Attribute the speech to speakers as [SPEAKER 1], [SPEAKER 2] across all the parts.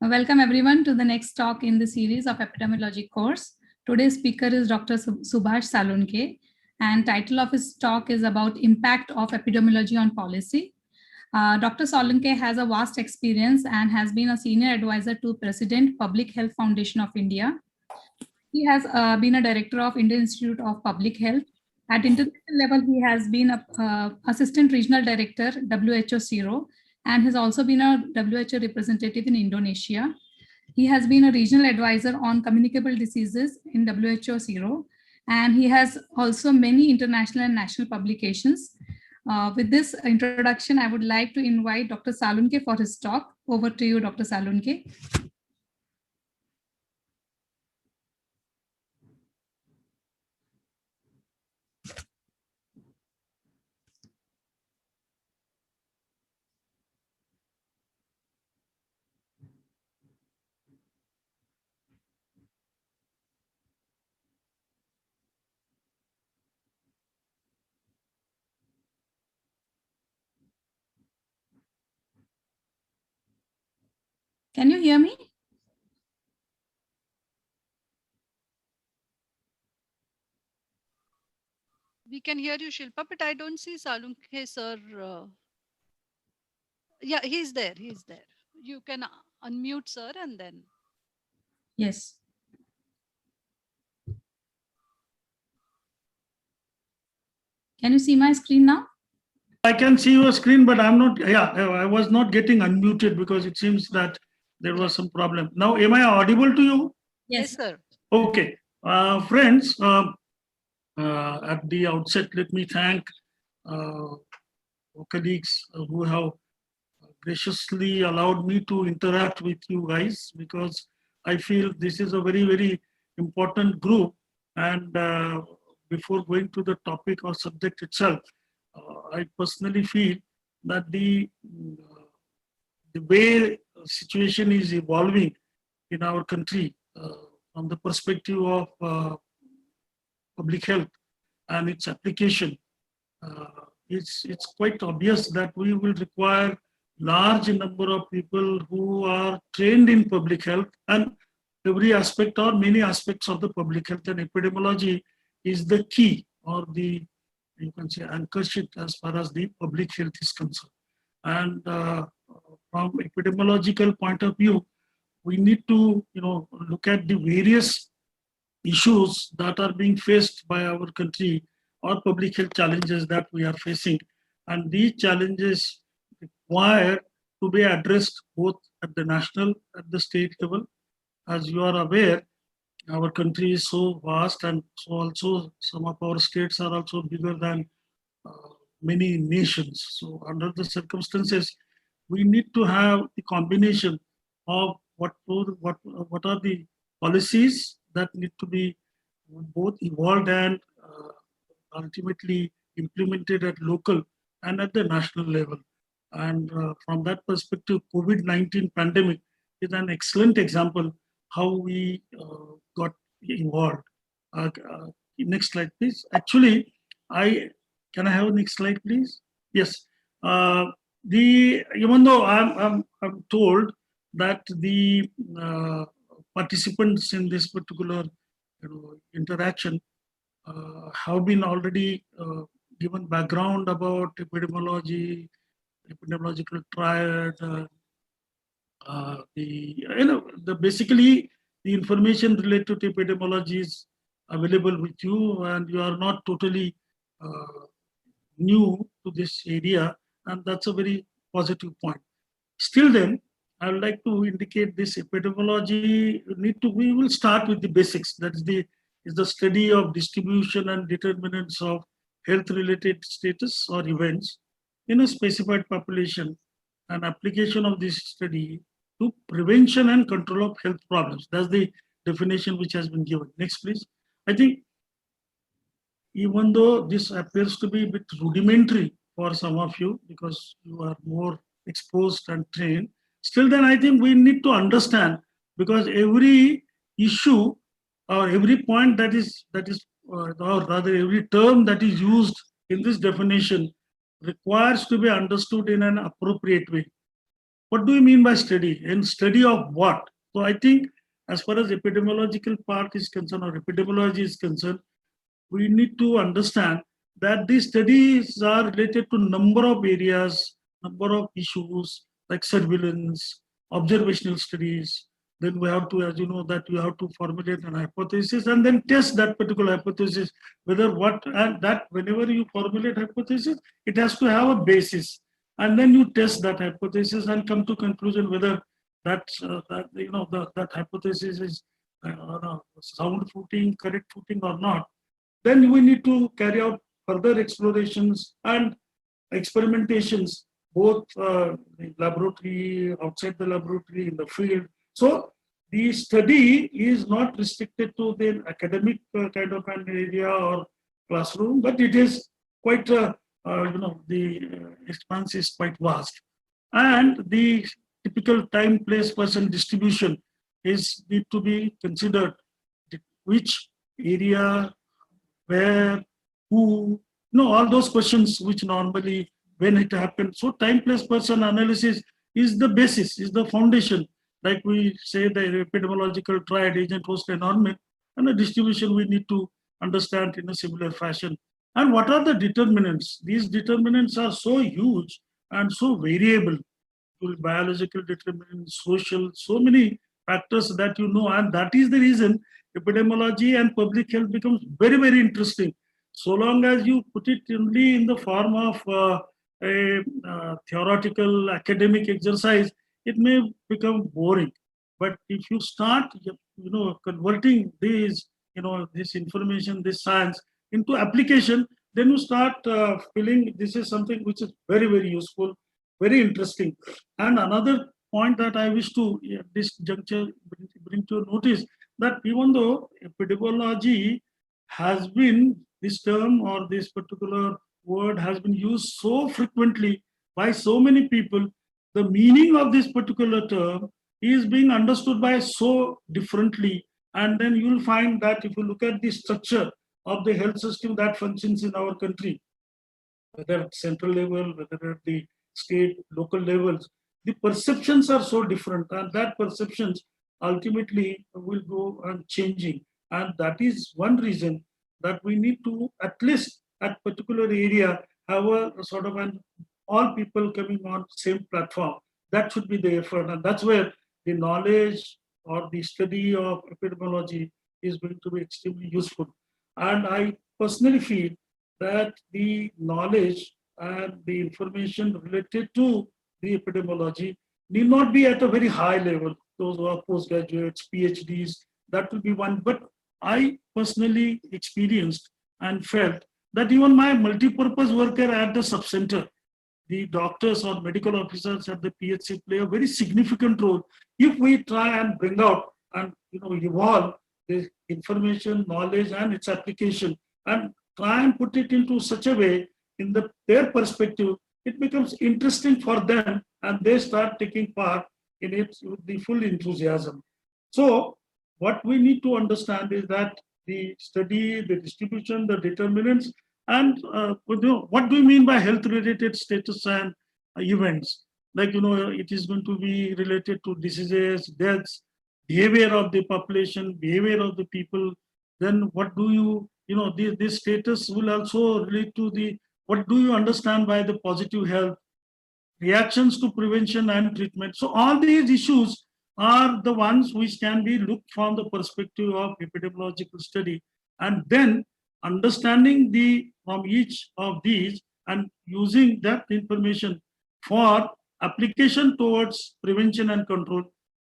[SPEAKER 1] Welcome everyone to the next talk in the series of epidemiology course. Today's speaker is Dr. Subhash Salunke, and title of his talk is about impact of epidemiology on policy. Dr. Salunke has a vast experience and has been a senior advisor to President Public Health Foundation of India. He has been a director of Indian Institute of Public Health. At international level, he has been a assistant regional director, WHO Zero, and has also been a WHO representative in Indonesia. He has been a regional advisor on communicable diseases in WHO Zero, and he has also many international and national publications. With this introduction, I would like to invite Dr. Salunke for his talk. Over to you, Dr. Salunke. Can you hear me?
[SPEAKER 2] We can hear you, Shilpa, but I don't see Salunke sir. Yeah, he's there. He's there. You can unmute, sir, and then.
[SPEAKER 1] Yes. Can you see my screen now?
[SPEAKER 3] I can see your screen, but I'm not. Yeah, I was not getting unmuted because it seems that there was some problem. Now, am I audible to you?
[SPEAKER 2] Yes, sir.
[SPEAKER 3] Okay, friends. At the outset, let me thank colleagues who have graciously allowed me to interact with you guys, because I feel this is a very, very important group. And before going to the topic or subject itself, I personally feel that the way situation is evolving in our country from the perspective of public health and its application, it's quite obvious that we will require large number of people who are trained in public health and every aspect or many aspects of the public health, and epidemiology is the key, or the, you can say, anchor sheet as far as the public health is concerned. And from epidemiological point of view, we need to look at the various issues that are being faced by our country, or public health challenges that we are facing. And these challenges require to be addressed both at the national, at the state level. As you are aware, our country is so vast, and so also some of our states are also bigger than many nations. So under the circumstances, we need to have the combination of what are the policies that need to be both evolved and ultimately implemented at local and at the national level. And from that perspective, COVID-19 pandemic is an excellent example how we got involved. Next slide, please. Actually, can I have a next slide, please? Yes. Even though I'm told that the participants in this particular interaction have been already given background about epidemiology, epidemiological triad, basically the information related to epidemiology is available with you, and you are not totally new to this area, and that's a very positive point. Still then, I would like to indicate this epidemiology we will start with the basics. That's the study of distribution and determinants of health-related status or events in a specified population, and application of this study to prevention and control of health problems. That's the definition which has been given. Next, please. I think even though this appears to be a bit rudimentary for some of you because you are more exposed and trained, still then I think we need to understand, because every issue or every point that is or rather every term that is used in this definition requires to be understood in an appropriate way. what do you mean by study? And study of what? So I think as far as epidemiological part is concerned or epidemiology is concerned, we need to understand that these studies are related to number of areas, number of issues like surveillance, observational studies. Then we have to, as you know, that you have to formulate an hypothesis and then test that particular hypothesis, whether what, and that whenever you formulate hypothesis, it has to have a basis. And then you test that hypothesis and come to conclusion whether that hypothesis is on a sound footing, correct footing or not. Then we need to carry out further explorations and experimentations, both in laboratory, outside the laboratory, in the field. So the study is not restricted to the academic kind of an area or classroom, but it is quite, the expanse is quite vast. And the typical time, place, person distribution is need to be considered. Which area, where, who, all those questions which normally when it happens. So time, place, person analysis is the basis, is the foundation. Like we say the epidemiological triad, agent, host, environment, and the distribution we need to understand in a similar fashion. And what are the determinants? These determinants are so huge and so variable. Biological determinants, social, so many factors that and that is the reason epidemiology and public health becomes very, very interesting. So long as you put it only in the form of a theoretical academic exercise, it may become boring. But if you start, converting these, this information, this science into application, then you start feeling this is something which is very, very useful, very interesting. And another point that I wish to, at this juncture, bring to notice that even though epidemiology has been, this term or this particular word has been used so frequently by so many people, the meaning of this particular term is being understood by so differently. And then you'll find that if you look at the structure of the health system that functions in our country, whether at central level, whether at the state, local levels, the perceptions are so different, and that perceptions ultimately will go on changing. And that is one reason that we need to, at least at particular area, have a sort of an all people coming on same platform. That should be the effort, and that's where the knowledge or the study of epidemiology is going to be extremely useful. And I personally feel that the knowledge and the information related to the epidemiology need not be at a very high level. Those who are postgraduates, PhDs, that will be one. But I personally experienced and felt that even my multi-purpose worker at the subcenter, the doctors or medical officers at the PHC play a very significant role if we try and bring out and evolve the information, knowledge, and its application, and try and put it into such a way in their perspective, it becomes interesting for them and they start taking part in it with the full enthusiasm. So what we need to understand is that the study, the distribution, the determinants, and what do you mean by health-related status and events? Like, it is going to be related to diseases, deaths, behavior of the population, behavior of the people. Then what do this status will also relate to what do you understand by the positive health, reactions to prevention and treatment. So all these issues are the ones which can be looked from the perspective of epidemiological study, and then understanding from each of these and using that information for application towards prevention and control.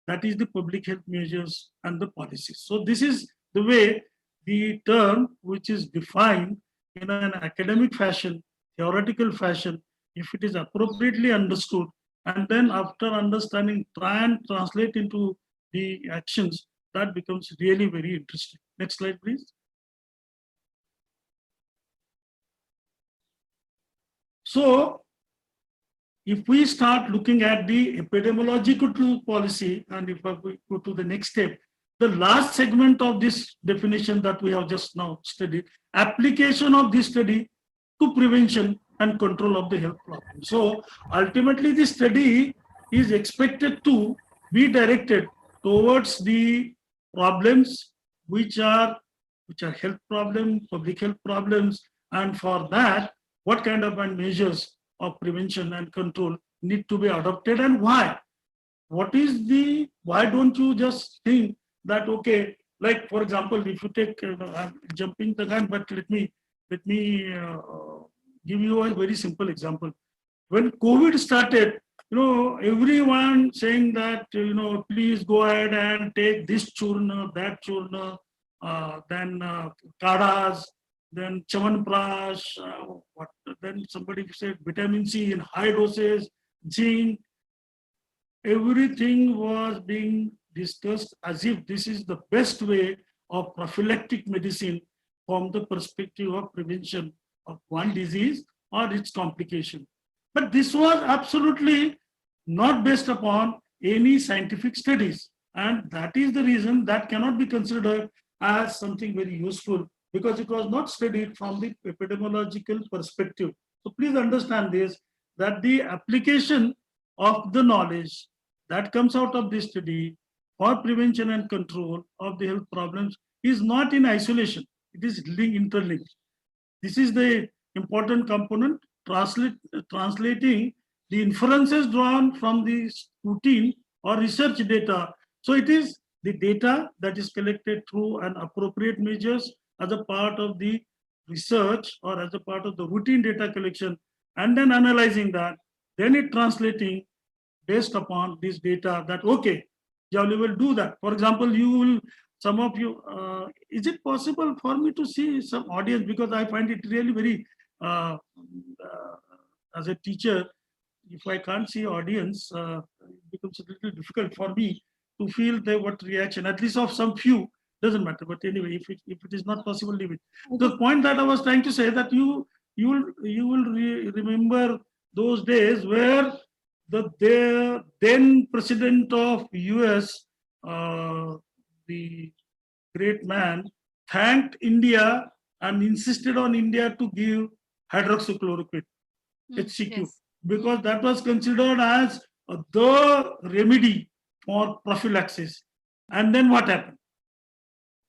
[SPEAKER 3] That is the public health measures and the policies. So this is the way the term, which is defined in an academic fashion, theoretical fashion, if it is appropriately understood, and then after understanding, try and translate into the actions, that becomes really very interesting. Next slide, please. So if we start looking at the epidemiological policy, and if we go to the next step, the last segment of this definition that we have just now studied, application of this study to prevention and control of the health problem. So ultimately the study is expected to be directed towards the problems which are health problems, public health problems, and for that, what kind of measures of prevention and control need to be adopted and why? Why don't you just think that, okay, like for example, if you take, I'm jumping the gun, but let me give you a very simple example. When COVID started, everyone saying that, please go ahead and take this churna, that churna, then kadas, then chawanprash, then somebody said vitamin C in high doses, zinc. Everything was being discussed as if this is the best way of prophylactic medicine from the perspective of prevention of one disease or its complication. But this was absolutely not based upon any scientific studies. And that is the reason that cannot be considered as something very useful because it was not studied from the epidemiological perspective. So please understand this, that the application of the knowledge that comes out of this study for prevention and control of the health problems is not in isolation. It is interlinked. This is the important component, translating the inferences drawn from the routine or research data. So it is the data that is collected through an appropriate measures as a part of the research or as a part of the routine data collection, and then analyzing that, then it translating based upon this data that, okay, Jolly will do that. For example, some of you, is it possible for me to see some audience? Because I find it really very, as a teacher, if I can't see audience, it becomes a little difficult for me to feel what reaction, at least of some few, doesn't matter. But anyway, if it is not possible, leave it. The point that I was trying to say that you will remember those days where the then president of US, the great man, thanked India and insisted on India to give hydroxychloroquine, HCQ,
[SPEAKER 2] Yes.
[SPEAKER 3] because that was considered as the remedy for prophylaxis. And then what happened?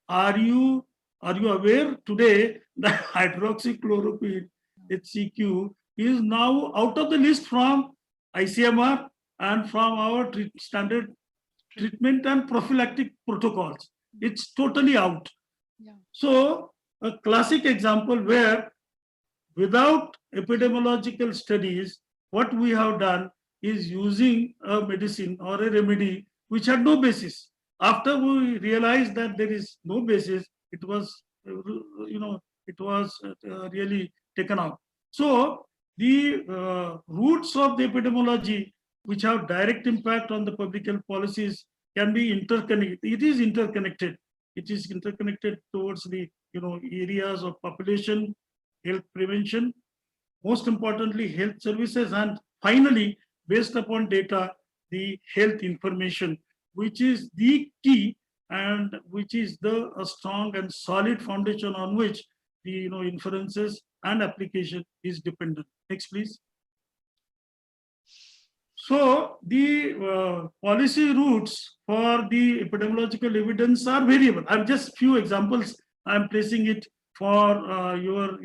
[SPEAKER 3] Are you aware today that hydroxychloroquine, HCQ, is now out of the list from ICMR and from our standard treatment and prophylactic protocols? It's totally out.
[SPEAKER 2] Yeah.
[SPEAKER 3] So a classic example where without epidemiological studies, what we have done is using a medicine or a remedy which had no basis. After we realized that there is no basis, it was, really taken out. So the roots of the epidemiology, which have direct impact on the public health policies, can be interconnected. It is interconnected. It is interconnected towards the areas of population, health prevention, most importantly, health services, and finally, based upon data, the health information, which is the key and which is the strong and solid foundation on which the inferences and application is dependent. Next, please. So the policy routes for the epidemiological evidence are variable. I'm just few examples. I'm placing it for your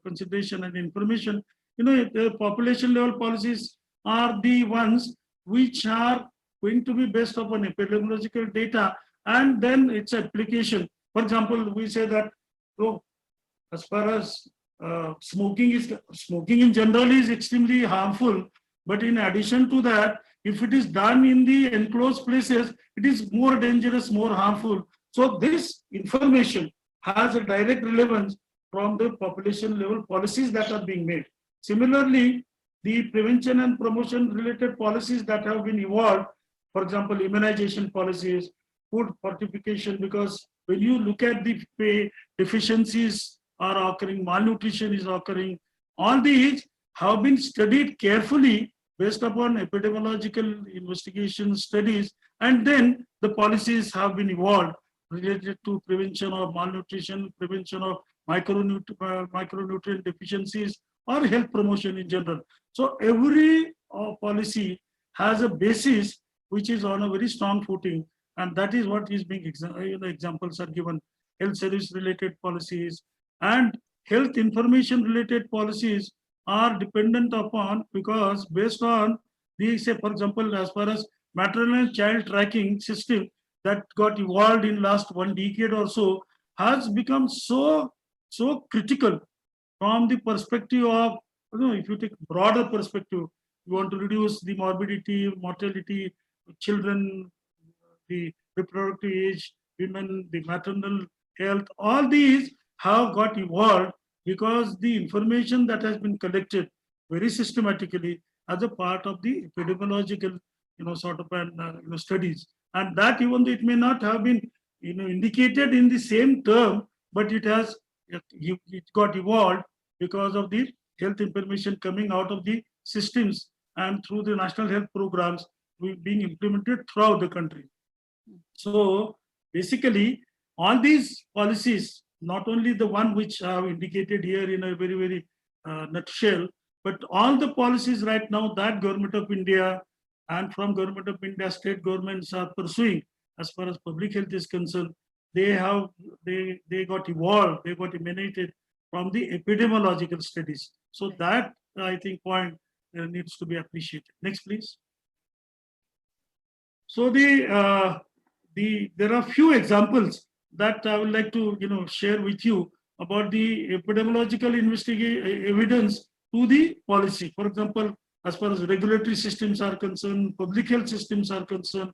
[SPEAKER 3] consideration and information. The population level policies are the ones which are going to be based upon epidemiological data and then its application. For example, we say that, as far as smoking in general is extremely harmful. But in addition to that, if it is done in the enclosed places, it is more dangerous, more harmful. So this information has a direct relevance from the population level policies that are being made. Similarly, the prevention and promotion related policies that have been evolved, for example, immunization policies, food fortification, because when you look at the deficiencies are occurring, malnutrition is occurring, all these have been studied carefully based upon epidemiological investigation studies, and then the policies have been evolved related to prevention of malnutrition, prevention of micronutrient deficiencies, or health promotion in general. So every policy has a basis which is on a very strong footing, and that is what is being examples are given. Health service related policies and health information related policies are dependent upon, because based on the, say for example, as far as maternal and child tracking system that got evolved in last 1 decade or so has become so critical from the perspective of, if you take broader perspective, you want to reduce the morbidity, mortality, children, the reproductive age, women, the maternal health, all these have got evolved because the information that has been collected very systematically as a part of the epidemiological, sort of an, studies. And that, even though it may not have been, indicated in the same term, but it got evolved because of the health information coming out of the systems and through the national health programs being implemented throughout the country. So basically, all these policies, not only the one which I have indicated here in a very, very nutshell, but all the policies right now that Government of India and from Government of India, state governments are pursuing as far as public health is concerned, they got evolved, they got emanated from the epidemiological studies. So that, I think, point needs to be appreciated. Next, please. So there are few examples that I would like to share with you about the epidemiological evidence to the policy. For example, as far as regulatory systems are concerned, public health systems are concerned,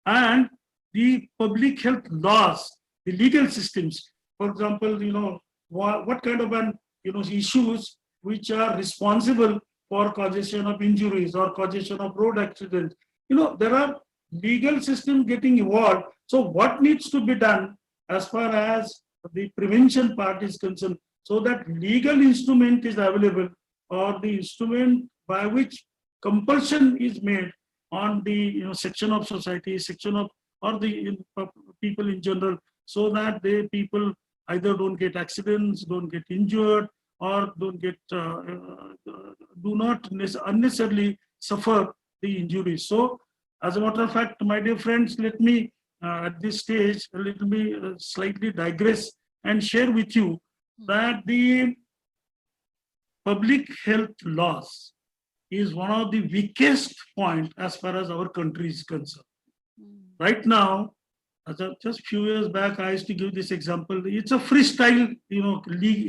[SPEAKER 3] and the public health laws, the legal systems. For example, what kind of issues which are responsible for causation of injuries or causation of road accidents. There are legal systems getting evolved. So what needs to be done as far as the prevention part is concerned, so that legal instrument is available, or the instrument by which compulsion is made on the section of society, section of, or the people in general, so that people either don't get accidents, don't get injured, or don't get do not unnecessarily suffer the injuries. So as a matter of fact, my dear friends, let me at this stage a little bit slightly digress and share with you that the public health laws is one of the weakest point as far as our country is concerned. Right now, just few years back, I used to give this example. It's a freestyle,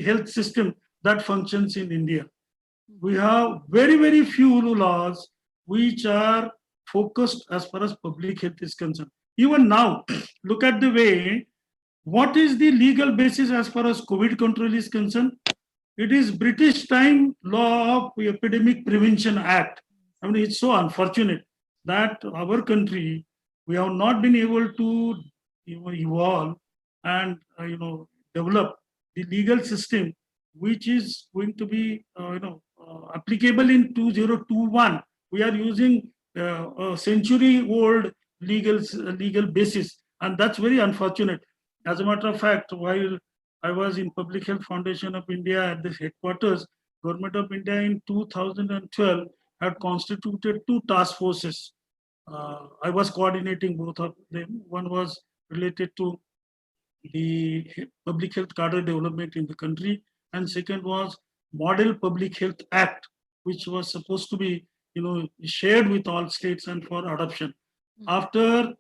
[SPEAKER 3] health system that functions in India. We have very, very few laws which are focused as far as public health is concerned. Even now, look at the way, what is the legal basis as far as COVID control is concerned? It is British time law of Epidemic Prevention Act. I mean, it's so unfortunate that our country, we have not been able to evolve and develop the legal system which is going to be applicable in 2021. We are using a century-old legal basis, and that's very unfortunate. As a matter of fact, while I was in Public Health Foundation of India at the headquarters, Government of India in 2012 had constituted 2 task forces. I was coordinating both of them. One was related to the public health cadre development in the country, and second was Model Public Health Act, which was supposed to be shared with all states and for adoption. After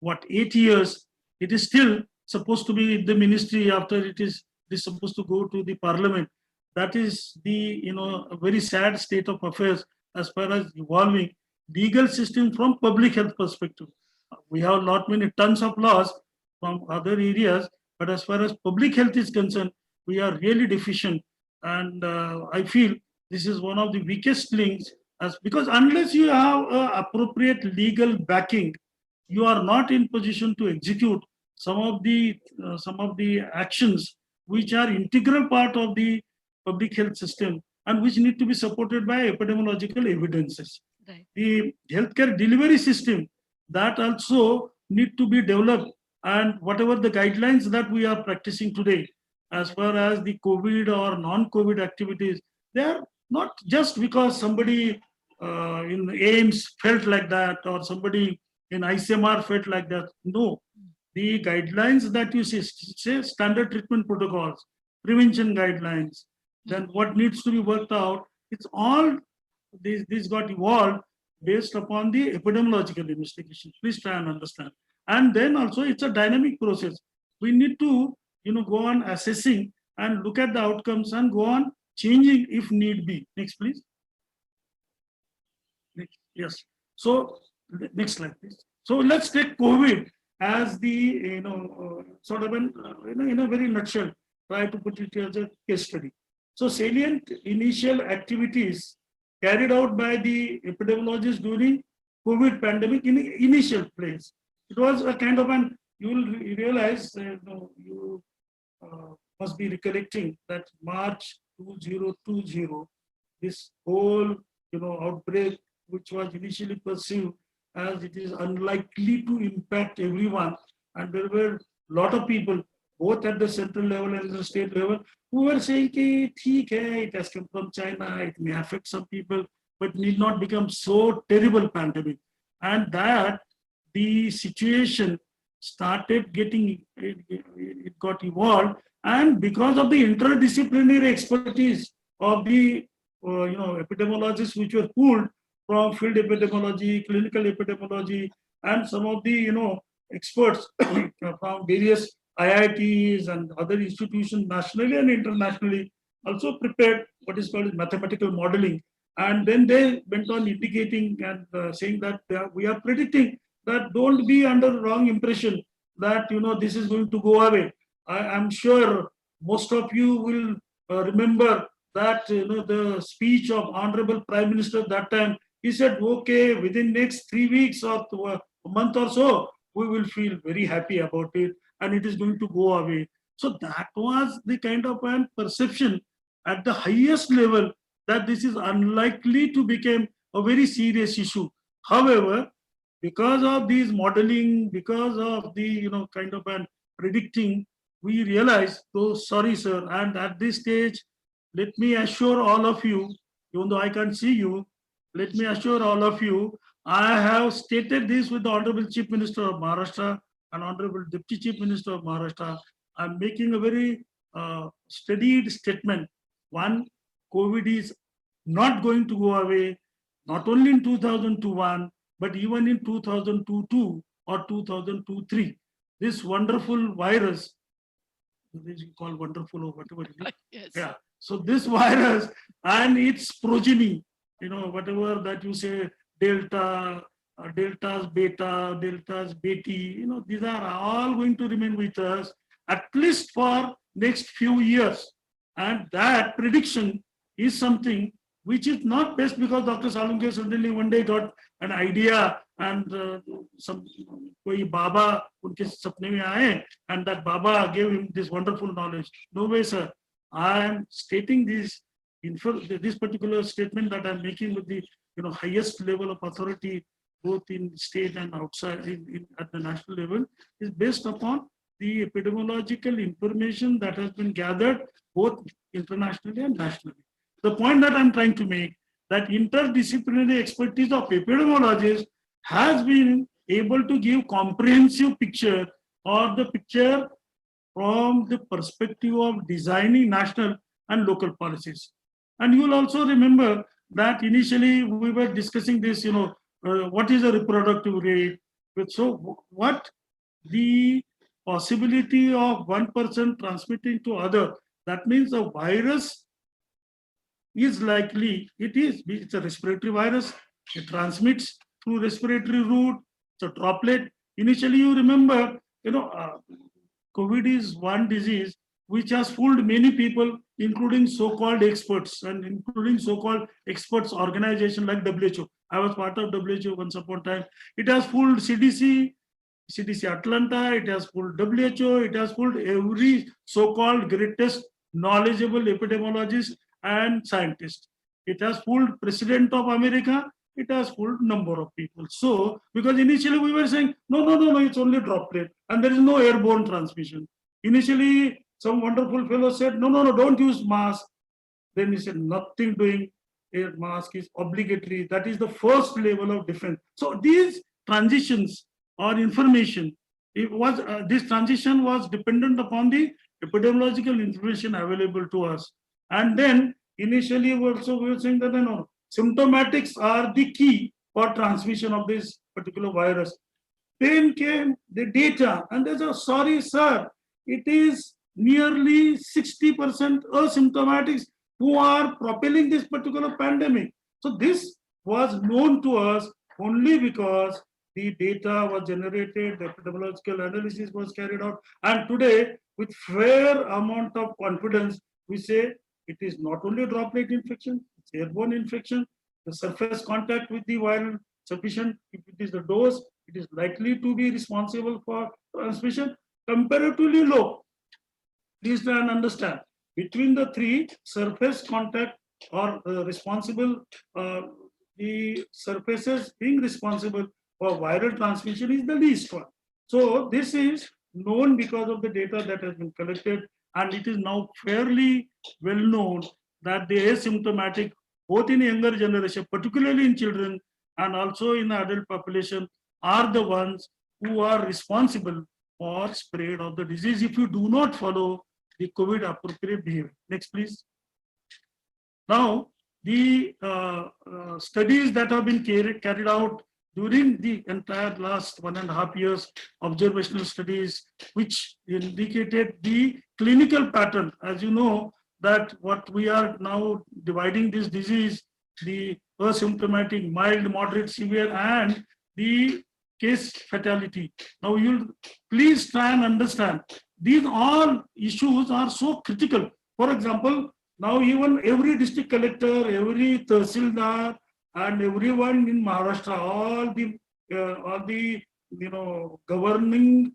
[SPEAKER 3] 8 years, it is still supposed to be the ministry. After it is supposed to go to the parliament. That is the a very sad state of affairs as far as evolving legal system from public health perspective. We have many tons of laws from other areas, but as far as public health is concerned, we are really deficient. And I feel this is one of the weakest links, because unless you have appropriate legal backing, you are not in position to execute some of the actions which are integral part of the public health system and which need to be supported by epidemiological evidences.
[SPEAKER 2] Right.
[SPEAKER 3] The healthcare delivery system, that also need to be developed, and whatever the guidelines that we are practicing today as far as the COVID or non-COVID activities, they are not just because somebody in AIMS felt like that, or somebody in ICMR felt like that. No, the guidelines that you say standard treatment protocols, prevention guidelines, then what needs to be worked out, it's all, these got evolved based upon the epidemiological investigation. Please try and understand. And then also it's a dynamic process. We need to, go on assessing and look at the outcomes and go on changing if need be. Next, please. Yes. So next slide, please. So let's take COVID as the, sort of an, in a very nutshell, try to put it as a case study. So salient initial activities carried out by the epidemiologists during COVID pandemic in the initial place. It was a kind of an, you will realize, you must be recollecting that March 2020, this whole, outbreak, which was initially perceived as it is unlikely to impact everyone. And there were a lot of people, both at the central level and the state level, who were saying, it has come from China, it may affect some people, but need not become so terrible pandemic. And that the situation started getting, it got evolved. And because of the interdisciplinary expertise of the epidemiologists which were pooled from field epidemiology, clinical epidemiology, and some of the experts from various IITs and other institutions nationally and internationally also prepared what is called mathematical modeling. And then they went on indicating and saying that we are predicting that don't be under the wrong impression that this is going to go away. I'm sure most of you will remember that the speech of Honorable Prime Minister that time. He said, okay, within next 3 weeks or a month or so, we will feel very happy about it and it is going to go away. So that was the kind of an perception at the highest level that this is unlikely to become a very serious issue. However, because of these modeling, because of the kind of an predicting, we realized, oh, sorry, sir. And at this stage, let me assure all of you, even though I can't see you, let me assure all of you, I have stated this with the Honorable Chief Minister of Maharashtra and Honorable Deputy Chief Minister of Maharashtra. I'm making a very studied statement. One, COVID is not going to go away, not only in 2021, but even in 2022 or 2023. This wonderful virus, this you call wonderful or whatever it is.
[SPEAKER 2] Yes.
[SPEAKER 3] Yeah. So this virus and its progeny, whatever that you say, Delta, Delta's beta, Delta's beta, these are all going to remain with us at least for next few years. And that prediction is something which is not best because Dr. Salunke suddenly one day got an idea and some koi Baba unke sapne mein aaye and that Baba gave him this wonderful knowledge. No way, sir. I am stating this particular statement that I'm making with the highest level of authority, both in state and outside at the national level, is based upon the epidemiological information that has been gathered both internationally and nationally. The point that I'm trying to make, that interdisciplinary expertise of epidemiologists has been able to give comprehensive picture or the picture from the perspective of designing national and local policies. And you will also remember that initially we were discussing this, what is the reproductive rate? So what the possibility of one person transmitting to other, that means the virus is likely, it's a respiratory virus, it transmits through respiratory route, it's a droplet. Initially, you remember, COVID is one disease which has fooled many people, including so-called experts and including so-called experts organization like WHO. I was part of WHO once upon a time. It has fooled CDC Atlanta, it has fooled WHO, it has fooled every so-called greatest knowledgeable epidemiologist and scientist. It has fooled President of America, it has fooled number of people. So, because initially we were saying, no, it's only droplet and there is no airborne transmission. Initially, some wonderful fellow said, no, don't use mask. Then he said, nothing doing. air mask is obligatory. That is the first level of defense. So these transitions or information, this transition was dependent upon the epidemiological information available to us. And then initially we were saying that symptomatics are the key for transmission of this particular virus. Then came the data, and they said, sorry, sir, it is nearly 60% asymptomatics who are propelling this particular pandemic. So this was known to us only because the data was generated, the epidemiological analysis was carried out, and today, with fair amount of confidence, we say it is not only droplet infection, it's airborne infection, the surface contact with the viral sufficient, if it is the dose, it is likely to be responsible for transmission, comparatively low. Please try and understand, between the three, surface contact or responsible, the surfaces being responsible for viral transmission is the least one. So this is known because of the data that has been collected, and it is now fairly well known that the asymptomatic, both in younger generation, particularly in children, and also in the adult population, are the ones who are responsible for spread of the disease if you do not follow the COVID appropriate behavior. Next, please. Now, the studies that have been carried out during the entire last 1.5 years, observational studies, which indicated the clinical pattern. As you know, that what we are now dividing this disease, the asymptomatic, mild, moderate, severe, and the case fatality. Now you'll please try and understand, these all issues are so critical. For example, now even every district collector, every tahsildar, and everyone in Maharashtra, all the governing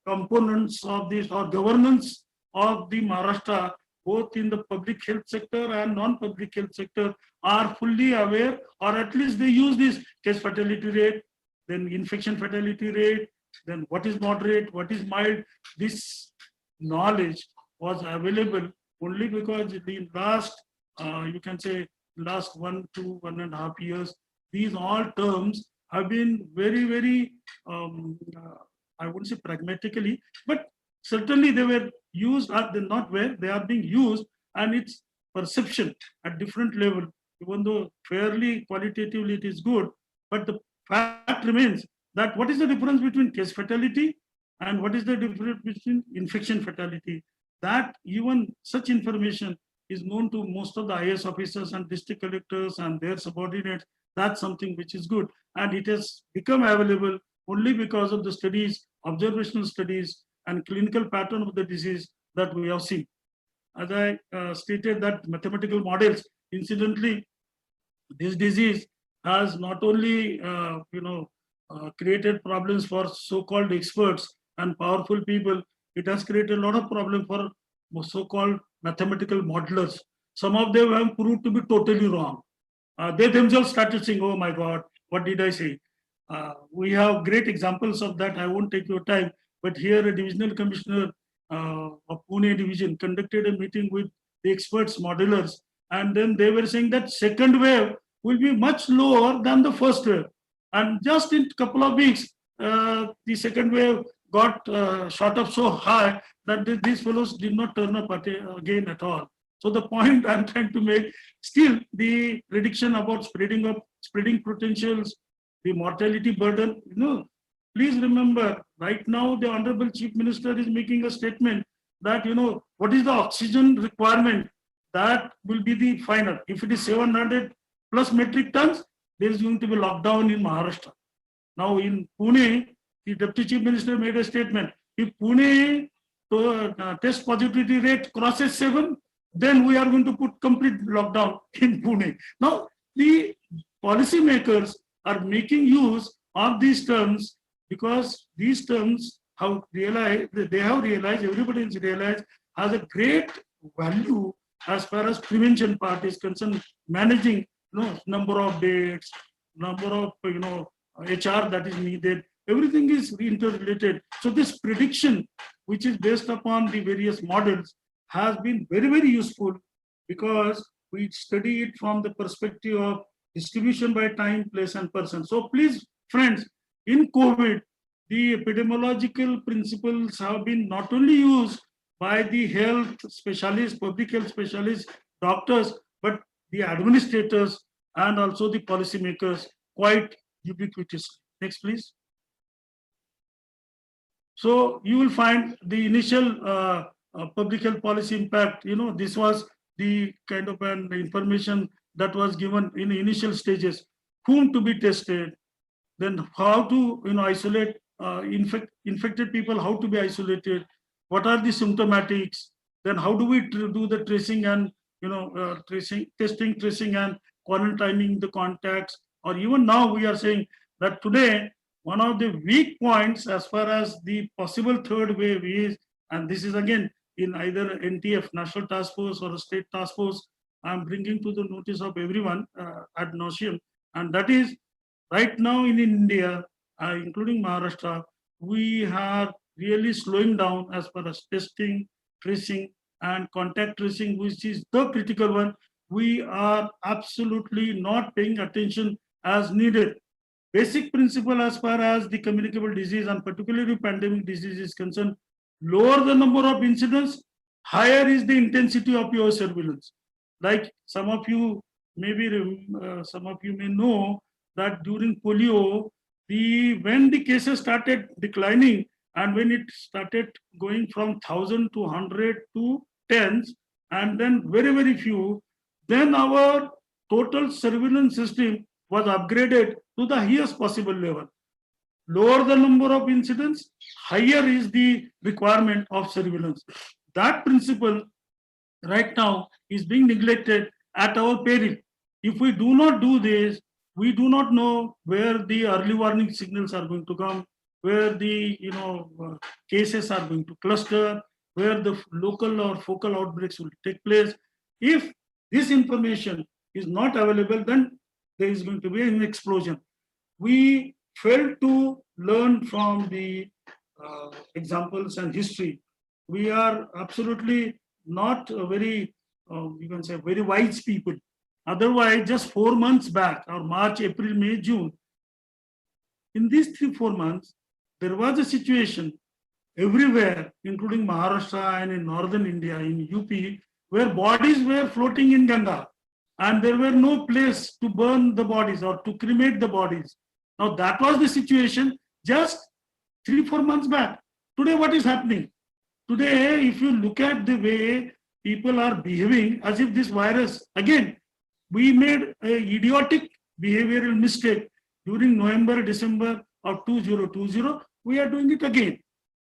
[SPEAKER 3] components of this or governance of the Maharashtra, both in the public health sector and non-public health sector, are fully aware, or at least they use this case fatality rate, then infection fatality rate, then what is moderate, what is mild. This knowledge was available only because the last, you can say, last 1 to 1.5 years, these all terms have been very, very, I wouldn't say pragmatically, but certainly they were used, or they're not where, they are being used, and its perception at different level, even though fairly qualitatively it is good, but the fact remains that what is the difference between case fatality and what is the difference between infection fatality? That even such information is known to most of the IAS officers and district collectors and their subordinates. That's something which is good. And it has become available only because of the studies, observational studies, and clinical pattern of the disease that we have seen. As I stated, that mathematical models, incidentally, this disease has not only created problems for so-called experts and powerful people, it has created a lot of problems for so-called mathematical modelers. Some of them have proved to be totally wrong. They themselves started saying, oh my God, what did I say? We have great examples of that. I won't take your time, but here a divisional commissioner of Pune division conducted a meeting with the experts, modelers, and then they were saying that second wave will be much lower than the first wave. And just in a couple of weeks, the second wave got shot up so high that these fellows did not turn up again at all. So the point I'm trying to make, still the prediction about spreading potentials, the mortality burden, please remember, right now the Honorable Chief Minister is making a statement that, what is the oxygen requirement? That will be the final. If it is 700 plus metric tons, there is going to be lockdown in Maharashtra. Now in Pune, the Deputy Chief Minister made a statement. If Pune test positivity rate crosses 7, then we are going to put complete lockdown in Pune. Now, the policymakers are making use of these terms because these terms have realized, everybody has realized, has a great value as far as prevention part is concerned, managing number of dates, number of HR that is needed, everything is interrelated. So this prediction, which is based upon the various models, has been very, very useful because we study it from the perspective of distribution by time, place, and person. So please, friends, in COVID, the epidemiological principles have been not only used by the health specialists, public health specialists, doctors, but the administrators and also the policymakers quite ubiquitously. Next, please. So you will find the initial public health policy impact. This was the kind of an information that was given in initial stages: whom to be tested, then how to isolate infected people, how to be isolated, what are the symptomatics, then how do we do the tracing and testing, tracing, and quarantining the contacts. Or even now we are saying that today one of the weak points as far as the possible third wave is, and this is again in either NTF, National Task Force, or a state task force, I'm bringing to the notice of everyone ad nauseum, and that is right now in India, including Maharashtra, we are really slowing down as far as testing, tracing, and contact tracing, which is the critical one. We are absolutely not paying attention as needed. Basic principle as far as the communicable disease and particularly pandemic disease is concerned: lower the number of incidents, higher is the intensity of your surveillance. Like some of you may know that during polio, when the cases started declining and when it started going from 1,000 to 100 to tens and then very, very few, then our total surveillance system was upgraded to the highest possible level. Lower the number of incidents, higher is the requirement of surveillance. That principle right now is being neglected at our peril. If we do not do this, we do not know where the early warning signals are going to come, where the cases are going to cluster, where the local or focal outbreaks will take place. If this information is not available, then there is going to be an explosion. We failed to learn from the examples and history. We are absolutely not very, you can say, very wise people. Otherwise, just 4 months back, or March, April, May, June, in these 3-4 months, there was a situation everywhere, including Maharashtra and in northern India, in UP, where bodies were floating in Ganga, and there were no place to burn the bodies or to cremate the bodies. Now, that was the situation just 3-4 months back. Today, what is happening? Today, if you look at the way people are behaving as if this virus, again, we made an idiotic behavioral mistake during November, December of 2020. We are doing it again.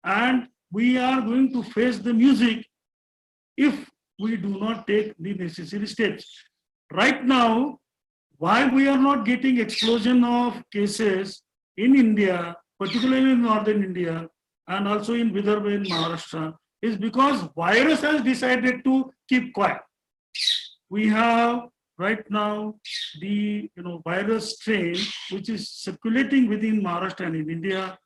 [SPEAKER 3] And we are going to face the music if we do not take the necessary steps. Right now, why we are not getting explosion of cases in India, particularly in northern India, and also in Vidarbha in Maharashtra, is because virus has decided to keep quiet. We have right now the virus strain which is circulating within Maharashtra and in India.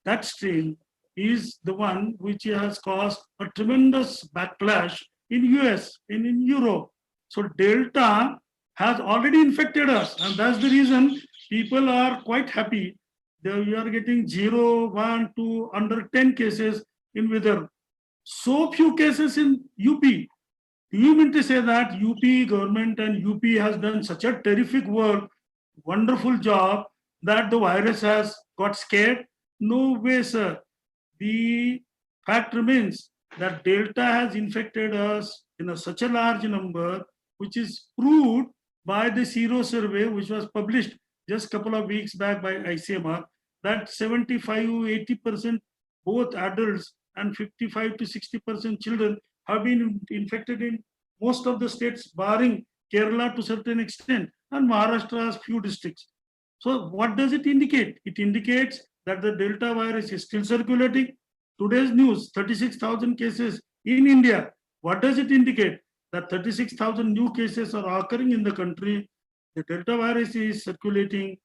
[SPEAKER 3] That strain is the one which has caused a tremendous backlash in US and in Europe. So Delta has already infected us, and that's the reason people are quite happy. We are getting 0, 1, 2, under 10 cases in Vidarbha. So few cases in UP. Do you mean to say that UP government and UP has done such a terrific work, wonderful job, that the virus has got scared? No way, sir. The fact remains that Delta has infected us in such a large number, which is proved by the Sero survey, which was published just a couple of weeks back by ICMR, that 75-80% both adults and 55 to 60% children have been infected in most of the states, barring Kerala to a certain extent, and Maharashtra's few districts. So what does it indicate? It indicates that the Delta virus is still circulating. Today's news, 36,000 cases in India. What does it indicate? That 36,000 new cases are occurring in the country. The Delta virus is circulating.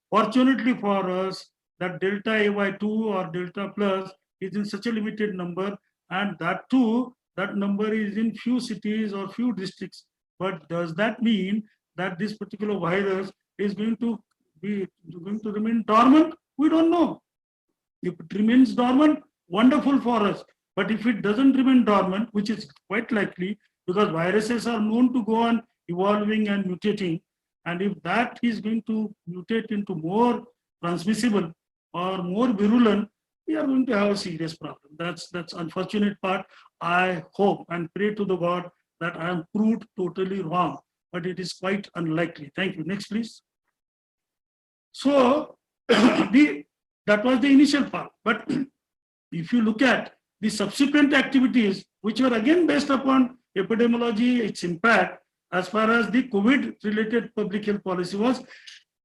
[SPEAKER 3] Fortunately for us, that Delta AY2 or Delta Plus is in such a limited number, and that too, that number is in few cities or few districts. But does that mean that this particular virus is going to remain dormant? We don't know. If it remains dormant, wonderful for us. But if it doesn't remain dormant, which is quite likely, because viruses are known to go on evolving and mutating, and if that is going to mutate into more transmissible or more virulent, we are going to have a serious problem. That's unfortunate part. I hope and pray to the God that I am proved totally wrong, but it is quite unlikely. Thank you. Next, please. So that was the initial part. But if you look at the subsequent activities, which were again based upon epidemiology, its impact, as far as the COVID-related public health policy was,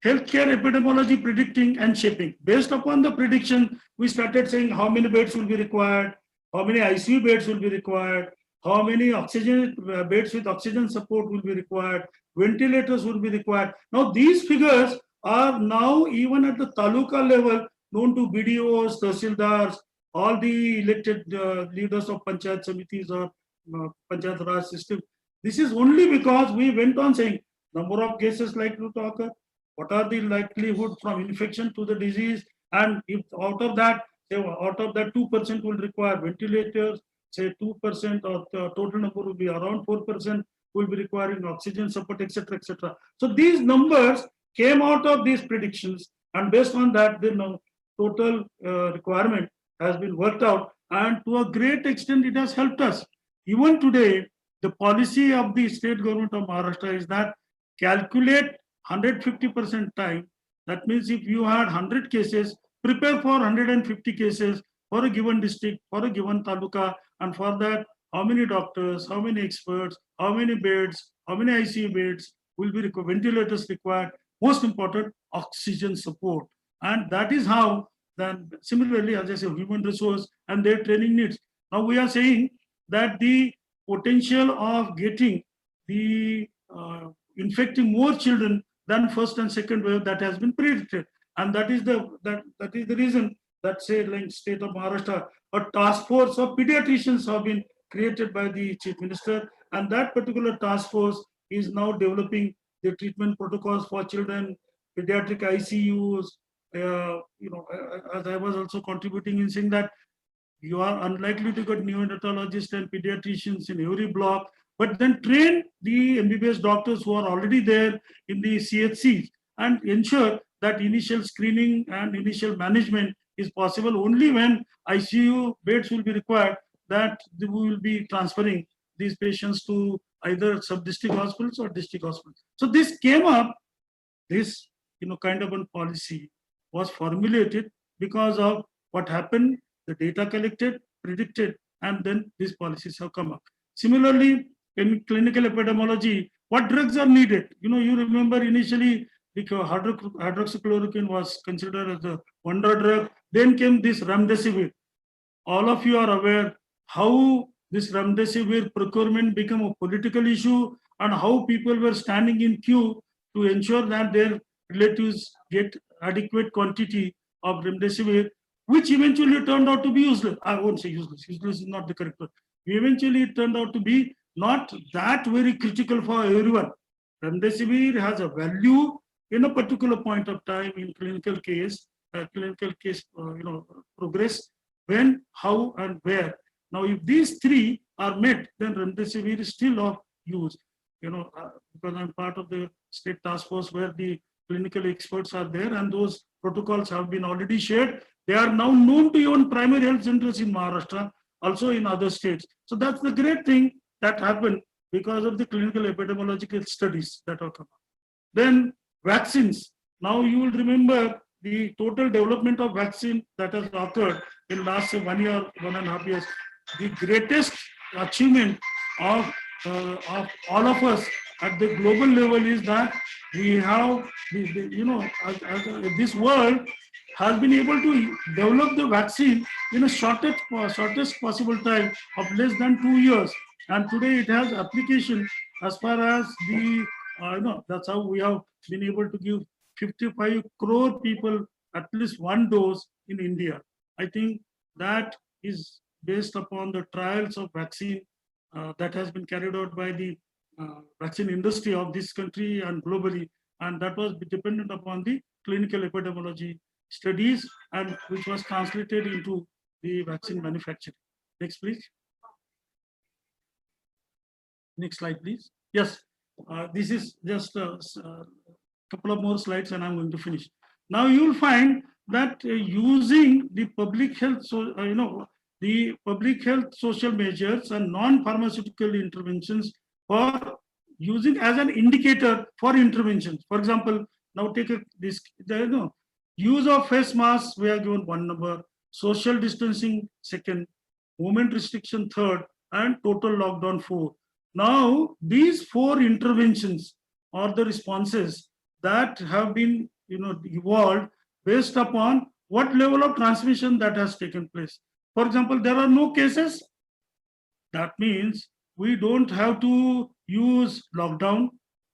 [SPEAKER 3] healthcare epidemiology predicting and shaping. Based upon the prediction, we started saying how many beds will be required, how many ICU beds will be required, how many oxygen beds with oxygen support will be required, ventilators will be required. Now these figures are now even at the taluka level known to BDOs, Tahsildars, all the elected leaders of Panchayat Samitis or Panchayat Raj system. This is only because we went on saying number of cases likely to occur, what are the likelihood from infection to the disease, and if out of that, say out of that 2% will require ventilators, say 2% or the total number will be around 4% will be requiring oxygen support, etc., etc. So these numbers came out of these predictions, and based on that, the total requirement has been worked out, and to a great extent, it has helped us. Even today, the policy of the state government of Maharashtra is that calculate 150% time. That means if you had 100 cases, prepare for 150 cases for a given district, for a given taluka, and for that, how many doctors, how many experts, how many beds, how many ICU beds will be required, ventilators required, most important, oxygen support. And that is how then similarly, as I say, human resource and their training needs. Now we are saying that the potential of getting the infecting more children than first and second wave that has been predicted, and that is the reason that say like state of Maharashtra, a task force of pediatricians have been created by the chief minister, and that particular task force is now developing the treatment protocols for children, pediatric ICUs. As I was also contributing in saying that you are unlikely to get neonatologists and pediatricians in every block, but then train the MBBS doctors who are already there in the CHCs and ensure that initial screening and initial management is possible. Only when ICU beds will be required, that we will be transferring these patients to either sub-district hospitals or district hospitals. So this came up, this kind of a policy was formulated because of what happened, the data collected, predicted, and then these policies have come up. Similarly, in clinical epidemiology, what drugs are needed? You remember initially the hydroxychloroquine was considered as a wonder drug. Then came this remdesivir. All of you are aware how this remdesivir procurement became a political issue and how people were standing in queue to ensure that their relatives get adequate quantity of remdesivir, which eventually turned out to be useless. I won't say useless. Useless is not the correct word. Eventually, it turned out to be not that very critical for everyone. Remdesivir has a value in a particular point of time in clinical case progress, when, how, and where. Now, if these three are met, then remdesivir is still of use. Because I'm part of the state task force where the clinical experts are there, and those protocols have been already shared. They are now known to even primary health centers in Maharashtra, also in other states. So that's the great thing that happened because of the clinical epidemiological studies that have come up. Then vaccines. Now you will remember the total development of vaccine that has occurred in last 1 year, 1.5 years. The greatest achievement of all of us at the global level is that we have, this world has been able to develop the vaccine in a shortest possible time of less than 2 years. And today it has application as far as the, that's how we have been able to give 55 crore people at least one dose in India. I think that is based upon the trials of vaccine that has been carried out by the vaccine industry of this country and globally, and that was dependent upon the clinical epidemiology studies and which was translated into the vaccine manufacturing. Next, please. Next slide, please. Yes, this is just a couple of more slides and I'm going to finish. Now you will find that using the public health, the public health social measures and non-pharmaceutical interventions for using as an indicator for interventions. For example, now take this, use of face masks, we are given 1 number, social distancing 2nd, movement restriction 3rd, and total lockdown 4. Now, these 4 interventions are the responses that have been, evolved based upon what level of transmission that has taken place. For example, there are no cases. That means we don't have to use lockdown.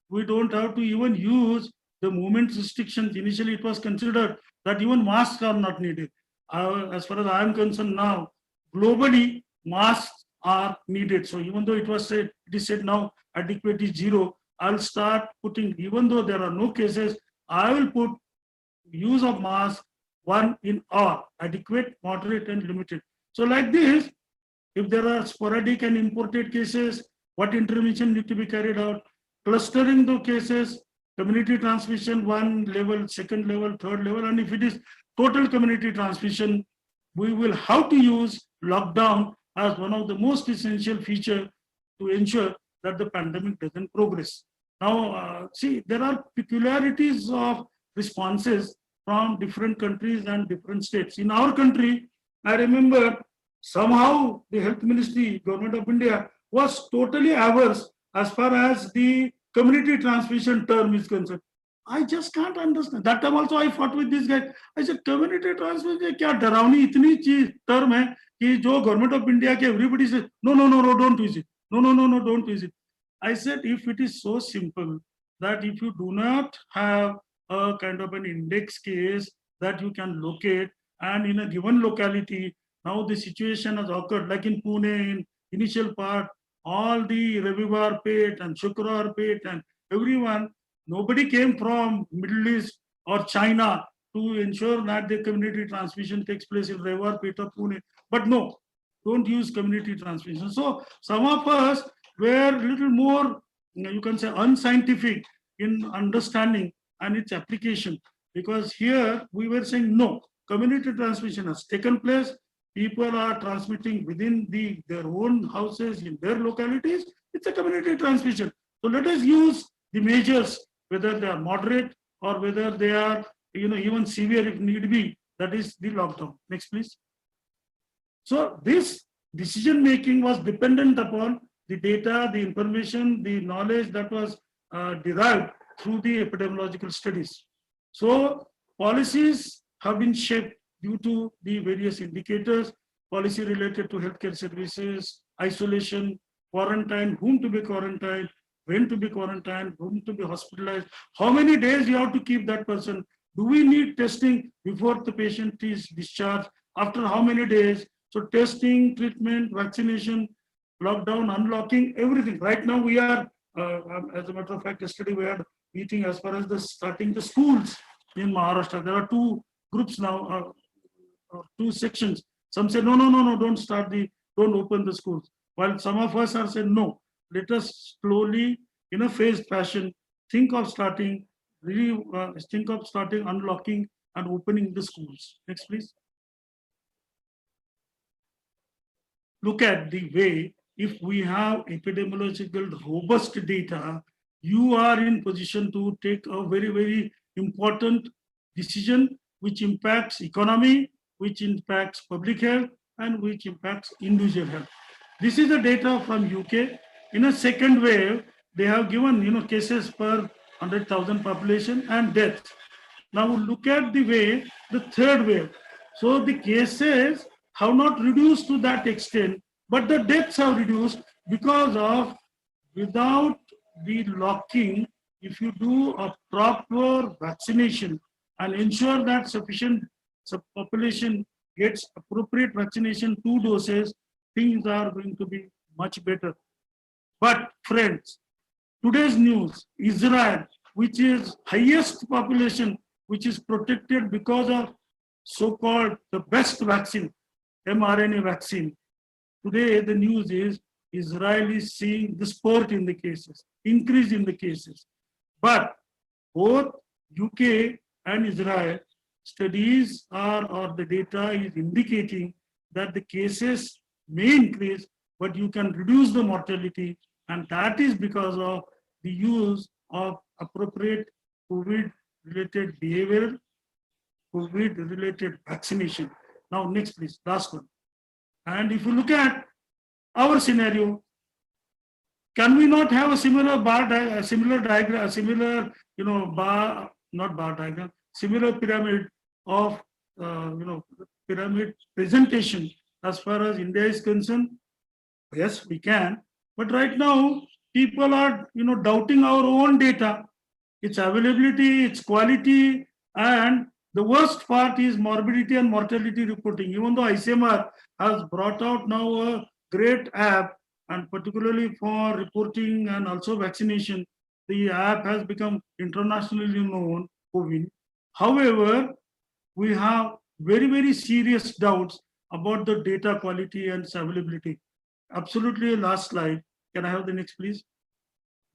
[SPEAKER 3] We don't have to even use the movement restrictions. Initially, it was considered that even masks are not needed. As far as I am concerned now, globally, masks are needed. So even though it is said now adequate is 0, I'll start putting, even though there are no cases, I will put use of mask 1 in R, adequate, moderate, and limited. So like this, if there are sporadic and imported cases, what intervention need to be carried out, clustering the cases, community transmission 1 level, 2nd level, 3rd level, and if it is total community transmission, we will have to use lockdown as one of the most essential features to ensure that the pandemic doesn't progress. Now, see, there are peculiarities of responses from different countries and different states. In our country, I remember somehow the health ministry, government of India, was totally averse as far as the community transmission term is concerned. I just can't understand. That time also I fought with this guy. I said, community transmission, क्या डरावनी इतनी चीज term है कि जो government of India के everybody says, no, don't use it. No, don't use it. I said, if it is so simple that if you do not have a kind of an index case that you can locate, and in a given locality, now the situation has occurred, like in Pune, in initial part, all the Ravivar Pet and Shukrawar Pet and everyone, nobody came from Middle East or China to ensure that the community transmission takes place in Ravivar Pet or Pune. But no, don't use community transmission. So some of us were a little more, you can say, unscientific in understanding and its application, because here we were saying no, community transmission has taken place. People are transmitting within their own houses in their localities. It's a community transmission. So let us use the measures, whether they are moderate or whether they are, even severe if need be. That is the lockdown. Next, please. So this decision making was dependent upon the data, the information, the knowledge that was derived through the epidemiological studies. So policies have been shaped due to the various indicators, policy related to healthcare services, isolation, quarantine, whom to be quarantined, when to be quarantined, whom to be hospitalized, how many days you have to keep that person, do we need testing before the patient is discharged, after how many days. So testing, treatment, vaccination, lockdown, unlocking, everything. Right now we are, as a matter of fact, yesterday we had meeting as far as starting the schools in Maharashtra. There are 2 groups now, 2 sections. Some say, no, don't open the schools. While some of us are saying, no, let us slowly, in a phased fashion, think of starting unlocking and opening the schools. Next, please. Look at the way, if we have epidemiological robust data, you are in position to take a very, very important decision which impacts economy, which impacts public health, and which impacts individual health. This is the data from UK. In a second wave, they have given cases per 100,000 population and deaths. Now look at the way the third wave. So the cases have not reduced to that extent, but the deaths have reduced because of, without the locking, if you do a proper vaccination and ensure that sufficient population gets appropriate vaccination, 2 doses, things are going to be much better. But friends, today's news, Israel, which is highest population, which is protected because of so-called the best vaccine, mRNA vaccine. Today, the news is Israel is seeing the spurt in the cases, increase in the cases. But both UK and Israel studies or the data is indicating that the cases may increase, but you can reduce the mortality. And that is because of the use of appropriate COVID-related behavior, COVID-related vaccination. Now, next, please, last one. And if you look at our scenario, can we not have a similar diagram, similar, not bar diagram, similar pyramid of, pyramid presentation as far as India is concerned? Yes, we can. But right now, people are, doubting our own data, its availability, its quality, and the worst part is morbidity and mortality reporting. Even though ICMR has brought out now a great app, and particularly for reporting and also vaccination, the app has become internationally known, CoWIN. However, we have very, very serious doubts about the data quality and its availability. Absolutely, last slide. Can I have the next, please?